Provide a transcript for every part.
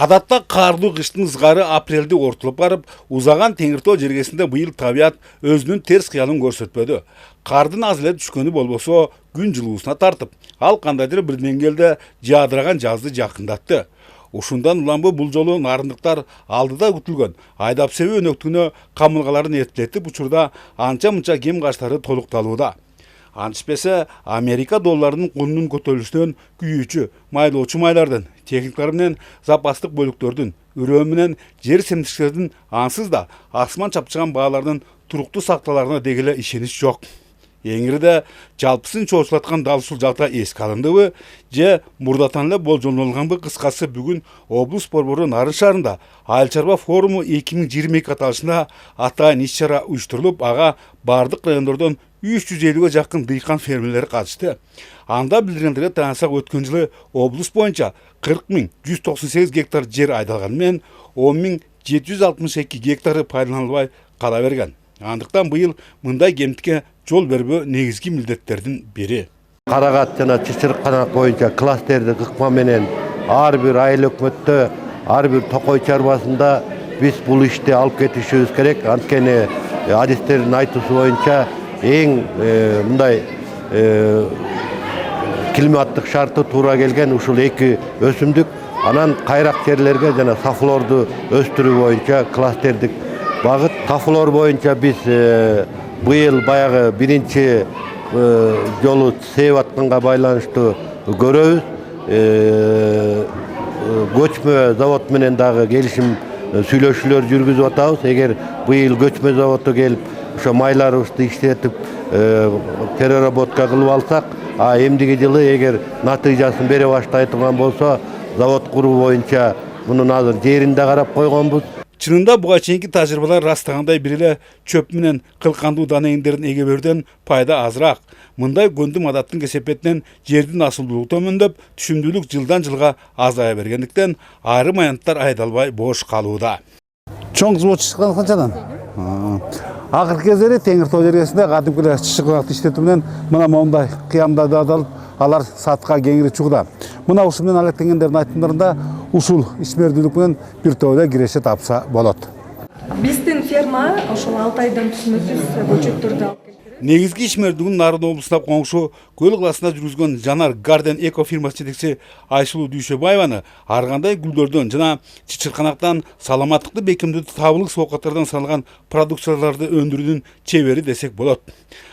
Адатта кардуу кыштын ызгары апрелде ортулуп барып, узаган Теңир Тоо жергесинде быйыл табият өзүнүн терс кыялын көрсөтпөдү. Кардын аз эле түшкөнү болбосо, күн жылуусуна тартып, ал кандайдыр бир деңгээлде жаадыраган жазды жакындатты. Ушундан улам бул жолу нарындыктар алдыда күтүлгөн айдап себүү өнөктүгүнө камылгаларын эртелетип учурда анча-мынча кем качтары толукталууда. Антишпесе Америка долларынын кунунун көтөрүлүшүнөн күйүүчү майлоочу майлардын, техникалар менен запастык бөлүктөрдүн, үрөө менен жер семтиктердин ансыз да асман чапчыган баалардын туруктуу сакталарына дегеле ишенич жок. Эңирде жалпысын чоочулаткан дал ушул жагда эске алындыбы же мурдатан эле болжолдолганбы, кыскасы бүгүн облус борбору Нарын шаарында Айыл чарба форуму 2022 аталышында атайын иш-чара уюштурулуп, ага бардык райондордон 350-ге жакын дыйкан фермерлери катышты. Анда билдиргендерге таянсак, өткөн жылы облус боюнча 40.198 гектар жер айдалганы менен 10.762 гектары пайдаланылбай кала берген. Андыктан быйыл мындай кемтикке жол бербөө негизги милдеттердин бири. Карагат жана чычырканак боюнча кластердик ыкма менен ар бир айыл өкмөттө, ар бир токой чарбасында биз бул ишти алып кетишибиз керек. Анткени адистердин айтуусу боюнча эң мындай климаттык шарты туура келген ушул эки өсүмдүк. Анан кайрак жерлерге жана сафлорду өстүрүү боюнча кластердик багыт. Сафлор боюнча биз быйыл баягы биринчи жолу сээп атканга байланыштуу көрөбүз. Көчмө завод менен дагы келишим сүйлөшүүлөр жүргүзүп атабыз. Эгер быйыл көчмө заводу келип ошо майларыбызды иштетип переработка кылып алсак, эмдиги жылы эгер натыйжасын бере баштай турган болсо, завод куруу боюнча мунун азыр жеринде карап койгонбуз. Чынында буга чейинки тажрыйбалар растагандай бир эле чөп менен кылкандуу данеңдердин эге берүүдөн пайда азыраак. Мындай көндүм адаттын кесепетинен жердин асылдуулугу төмөндөп, түшүмдүүлүк жылдан жылга азая бергендиктен айрым аянттар айдалбай бош калууда. Чоң завод чычканак канчадан? Акыркы кездери Теңир Тоо жергесинде кадимки эле чычканакты иштетүү менен мына мондай кыямдарды адалып, алар сатка кеңири чыгууда. Мына ушу менен алектенгендердин айтымдарында ушул ишмердүүлүк менен бир топ эле киреше тапса болот. Биздин ферма ошол 6 айдан түшүнөтүз көчөттөрдү алып келет. Негизги ишмердүүлүгүн Нарын облусуна коңшу Көл каласында жүргүзгөн Жанар Гарден эко фирмасы жетекчиси Айсулуу Дүйшөбаеваны ар кандай гүлдөрдөн жана чычырканактан саламаттыкты бекемдүү табылык соокаттардан салган продукцияларды өндүрүүнүн чебери десек болот.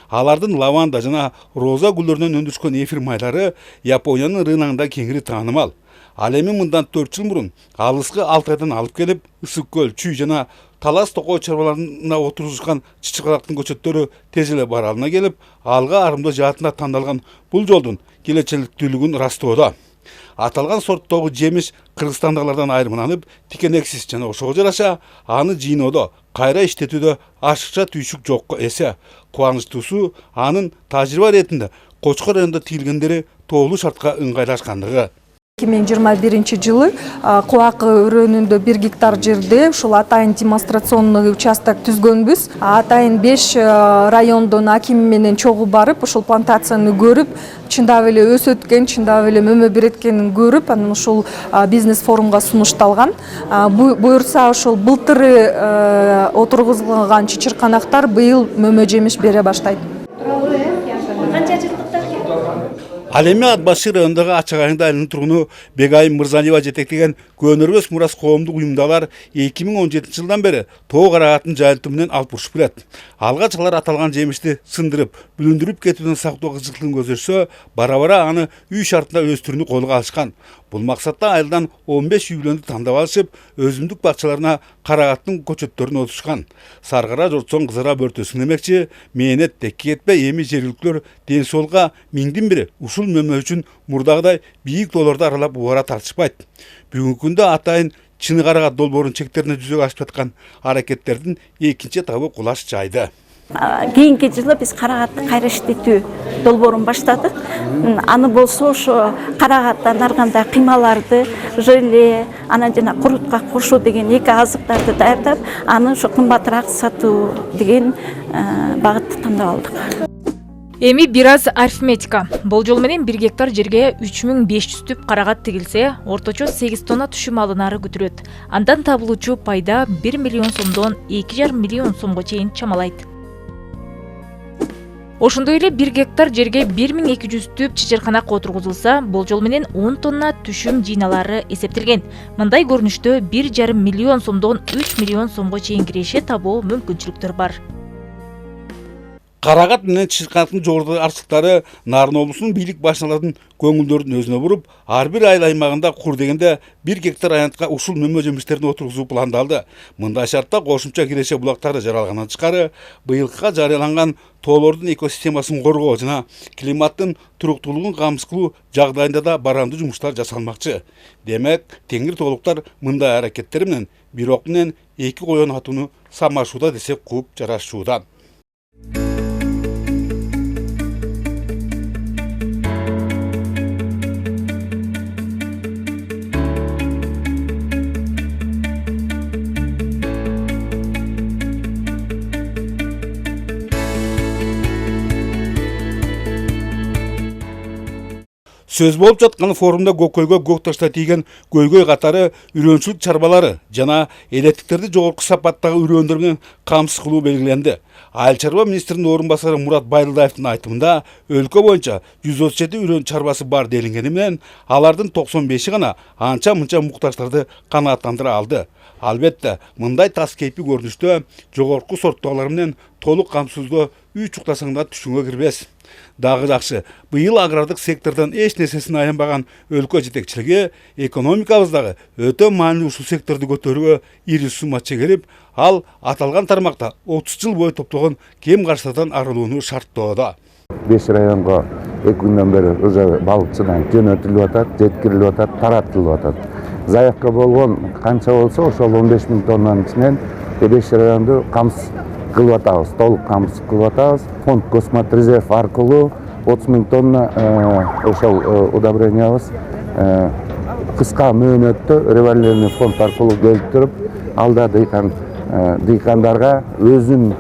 Алардын лаванда жана роза гүлдөрүнөн өндүрүшкөн эфир майлары Япониянын рыногунда кеңири таанымал. Ал эми мындан 4 жыл мурун алыскы Алтайдан алып келип, Ысык көл, Чүй жана Талас токой чарбаларына отургузушкан чычканактын көчөттөрү тез эле баралына келип, алга арымдоо жаатында тандалган бул жолдун келечектүүлүгүн растоодо. Аталган сорттогу жемиш Кыргызстандагылардан айырмаланып, тикенексиз жана ошого жараша аны жыйноодо, кайра иштетүүдө ашыкча түйшүк жокко эсе. Кубанычтуусу анын тажрыйба иретинде Кочкор районунда тигилгендери тоолуу шартка ыңгайлашкандыгы. 2021 жылы Кубак өрөөнүндө 1 гектар жерде ушул атайын демонстрационный участок түзгөнбүз. Атайын 5 райондон акими менен чогуу барып, ушул плантацияны көрүп, чындап эле өсөт экен, чындап эле мөмө берет экенин көрүп, анан ушул бизнес форумга сунушталган. Буюрса ошол былтыры отургузулган чычырканактар быйыл мөмө жемиш бере баштайт. Ал эми Ат Башыр районундагы Ачак айылында айылынын тургуну Бегайым Мырзалиева жетектеген Көнөрбөс Мурас коомдук уюмдагылар 2017 жылдан бери тоо карагатын жайылтуу менен алып урушуп келет. Алгач алар аталган жемишти сындырып, бүлүндүрүп кетүүдөн сактоо кызыкчылыгын көзөтсө, бара-бара аны үй шартында өстүрүүнү колго алышкан. Бул максатта айылдан 15 үй бүлөндү тандап алышып, өзүмдүк бакчаларына карагаттын көчөттөрүн отушкан. Саргара жортсоң кызара бөртөсүн демекчи, мээнет текке кетпей, эми жергиликтүүлөр ден соолукка миңдин бири ушул мөмө үчүн мурдагыдай бийик тоолорду аралап убара тартышпайт. Бүгүнкү күндө атайын Чыны Карагат долбоорунун чектерине жүзөгө ашып жаткан аракеттердин экинчи этабы кулаш жайды. Кийинки жылы биз карагатты кайра иштетүү долбоорун баштадык. Аны болсо ошо карагаттан ар кандай кыймаларды, желе, анан жана курутка кошуу деген эки азыктарды даярдап, аны ошо кымбатыраак сатуу деген багытты тандап алдык. Эми бир аз арифметика. Болжол менен 1 гектар жерге 3500 түп карагат тигилсе, орточо 8 тонна түшүм алынары күтүлөт. Андан табылуучу пайда 1 миллион сомдон 2,5 миллион сомго чейин чамалайт. Ошондой эле 1 гектар жерге 1200 түп чечерканак отургузулса, болжол менен 10 тонна түшүм жыйналары эсептелген. Мындай көрүнүштө 1,5 миллион сомдон 3 миллион сомго чейин киреше табуу мүмкүнчүлүктөр бар. Карагат менен чычканактын жогорку арчылыктары Нарын облусунун бийлик башчыларынын көңүлдөрүн өзүнө буруп, ар бир айыл аймагында кур дегенде 1 гектар аянтка ушул мөмө жемиштерин отургузуу пландалды. Мындай шартта кошумча киреше булактары жаралгандан тышкары, быйылкыга жарыяланган тоолордун экосистемасын коргоо жана климаттын туруктуулугун камсыз кылуу жагдайында да барамдуу жумуштар жасалмакчы. Демек, теңир тоолуктар мындай аракеттери менен бир ок менен 2 коен атууну самашууда десек кууп жарашууда. Сөз болып жатқан форумда көккөлгө көк ташта тийген көйгөй катары үрөнчүлүк чарбалары жана элеттиктерди жогорку сапаттагы үрөндөр менен камсыз кылуу белгиленди. Айыл чарба министринин орун басары Мурат Байдылдаевдин айтымында өлкө боюнча 137 үрөн чарбасы бар делингени менен алардын 95-и гана анча мынча муктаждарды канааттандыра алды. Албетте, мындай тас кейпи көрүнүштө жогорку сорттогулар менен толук камсыздоо үй чуктасаң да түшүнгө кирбес. Дагы жакшы, быйыл агрардык сектордон эч нерсесин аянбаган өлкө жетекчилиги экономикабыздагы өтө маанилүү ушул секторду көтөрүүгө ири сума чегерип, ал аталган тармакта 30 жыл бою топтогон кем каршылыктан арылууну шарттоодо. 5 районго 2 күндөн бери уже балыкчыдан жөнөтүлүп атат, жеткирилип атат, таратылып атат. Заявка болгон канча болсо, ошол 15 000 тоннанын ичинен 5 районду камсыз кылып атабыз, толук камсыз кылып атабыз. Фонд Космотрезерв аркылуу 30 000 тонна ошол удобрениябыз кыска мөөнөттө револьверный фонд аркылуу келип туруп, алда дыйкандарга өзүнүн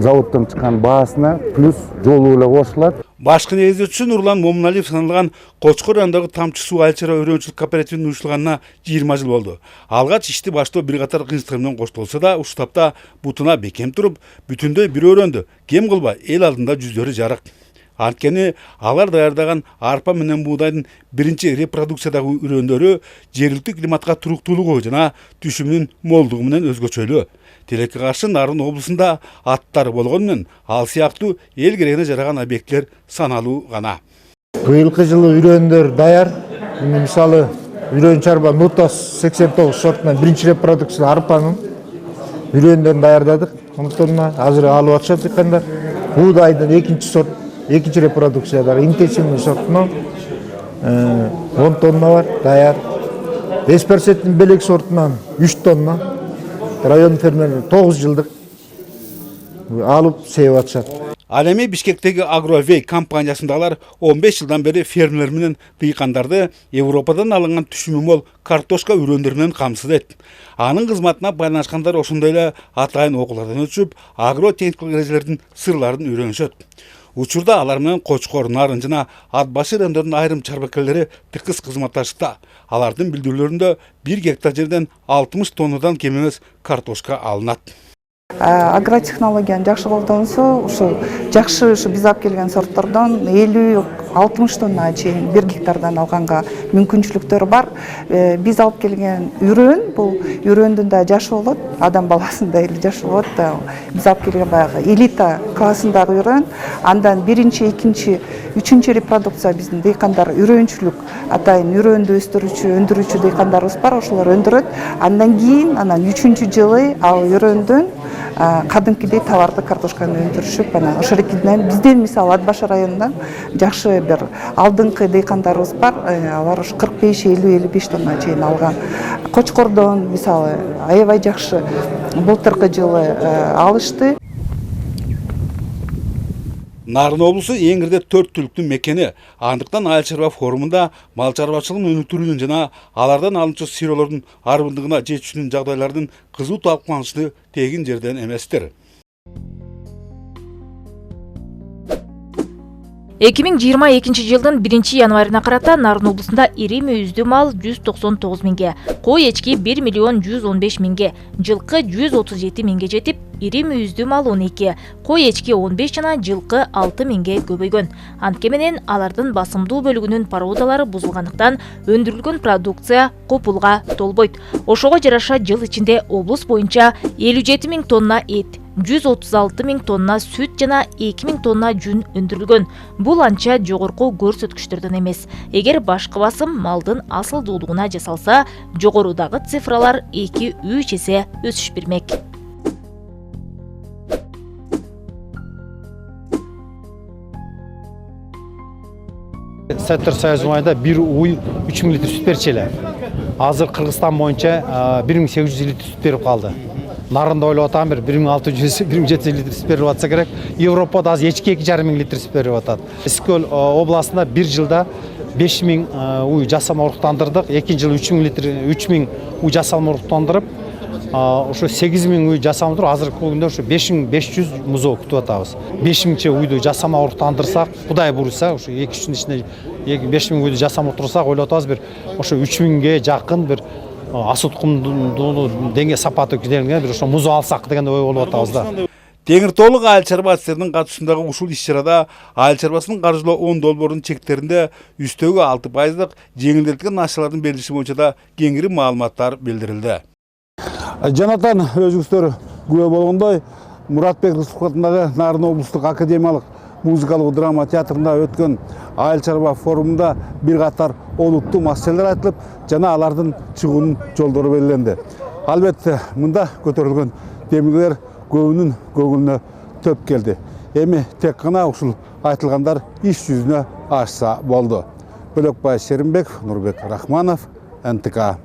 заводдон чыккан баасына плюс жолу эле кошулат. Башкы негиздөөчүсү Нурлан Момуналиев саналган Кочкор районундагы Тамчы суу айыл чарба үрөнчүлүк кооперативинин уюштурганына 20 жыл болду. Алгач ишти баштоо бир катар кыйынчылыктар менен коштолсо да, ушул тапта бутуна бекем туруп, бүтүндөй бир өрөндү кем кылбай эл алдында жүздөрү жарык. Анткени алар даярдаган арпа менен буудайдын биринчи репродукциядагы үрөндөрү жергиликтүү климатка туруктуулугу жана түшүмүнүн молдугу менен өзгөчөлүү. Тилекке каршы Нарын облусунда аттары болгону менен ал сыяктуу эл керегине жараган объекттер саналуу гана. Быйылкы жылы үрөндөр даяр. Мисалы үрөн чарба Нутас 89 сортунан биринчи репродукция арпанын үрөндөрүн даярдадык. 10 тонна азыр алып атышат дыйкандар. Буудайдын экинчи сорт, экинчи репродукциядагы интенсивный сортунан 10 тонна бар даяр. Эсперсеттин белек сортунан 3 тонна. Район фермерлери 9 жылдык алып сеип атышат. Ал эми Бишкектеги Агровей компаниясындагылар 15 жылдан бери фермерлер менен дыйкандарды Европадан алынган түшүмү мол картошка үрөндөр менен камсыз этти. Анын кызматына байланышкандар ошондой эле атайын окуулардан өтүшүп, агро техникалык эрежелердин сырларын үйрөнүшөт. Учурда алар менен Кочкор, Нарын жана Ат башы райондорунун айрым чарбакерлери тыкыз кызматташыкта. Алардын билдирүүлөрүндө 1 гектар жерден 60 тоннадан кем эмес картошка алынат. Агротехнологияны жакшы колдонсо, ушул жакшы биз алып келген сорттордон 50-60 тоннага чейин 1 гектардан алганга мүмкүнчүлүктөр бар. Биз алып келген үрөн, бул үрөндүн да жашы болот, адам баласында эле жашы болот. Биз алып келген баягы элита классындагы үрөн, андан биринчи, экинчи, үчүнчү репродукция биздин дыйкандар үрөнчүлүк, атайын үрөндү өстүрүүчү, өндүрүүчү дыйкандарыбыз бар, ошолор өндүрөт. Андан кийин анан 3-чү жылы ал үрөндөн кадимкидей товарды картошканы өндүрүшүп, анан ошол экиден бизден мисалы Ат башы районунан жакшы бир алдыңкы дыйкандарыбыз бар, алар ушу 45-50-55 тонна чейин алган. Кочкордон мисалы аябай жакшы былтыркы жылы алышты. Нарын облусу эң кирде 4 түлүктүн мекени. Андыктан айыл чарба форумунда мал чарбачылыгынын өнүктүрүүнүн жана алардан алынчу сыйроолордун арбындыгына жетүүнүн жагдайлардын кызуу талкууланышы тегин жерден эместир. 2022 жылдын 1 январына карата Нарын облусунда ири мүйүздүү мал 199 миңге, кой эчки 1 миллион 115 миңге, жылкы 137 миңге жетип, ири мүйүздүү мал 12, кой эчки 15 жана жылкы 6 миңге көбөйгөн. Антке менен алардын басымдуу бөлүгүнүн породалары бузулгандыктан өндүрүлгөн продукция копулга толбойт. Ошого жараша жыл ичинде облус боюнча 57 миң тонна эт, 136 миң тонна сүт жана 2 миң тонна жүн өндүрүлгөн. Бул анча жогорку көрсөткүчтөрдөн эмес. Эгер башкы басым малдын асылдуулугуна жасалса, жогорудагы цифралар 2-3 эсе өсүш бермек. Сеттер Союз майда bir uy 3 миң литр süt берчү эле. Азыр Кыргызстан боюнча 1800 литр süt берип калды. Нарында ойлоп атам 1600-1700 литр süt берип атса керек. Европада азыр эчки 2,5 миң литр süt берип атат. Искөл областында bir жылда 5 миң уй жасалма уруктандырдык. Экинчи жылы 3 миң уй жасалма уруктандырып, ошо 8 миң уй жасалма туруп, азыркы күндө ошо 5500 музоо күтүп атабыз. 5 миңче уйду жасалма уруктандырсак, Кудай буйруса, ошо 2-3 күн ичинде 5 миң уйду жасалма турсак, ойлоп атабыз ошо 3 миңге жакын асыл тукумдуу деңге сапаты көтөрүлгөн ошо музоо алсак деген ой болуп атабыз да. Теңир тоолук айыл чарба атчыларынын катышуусундагы ушул иш-чарада айыл чарбасынын каржылоо 10 долбоордун чектеринде үстөгү 6% жеңилдетилген акчалардын берилиши боюнча да кеңири маалыматтар билдирилди. Жанатан өзүңүздөр күбө болгондой, Муратбек Рысуков атындагы Нарын облустук академиялык музыкалык драма театрында өткөн айыл чарба форумунда бир катар олуттуу маселелер айтылып, жана алардын чыгуунун жолдору белгиленди. Албетте, мында көтөрүлгөн демилгелер көбүнүн көңүлүнө төп келди. Эми тек гана ушул айтылгандар иш жүзүнө ашса болду. Бөлөкбай Шеримбек, Нурбек Рахманов, НТК.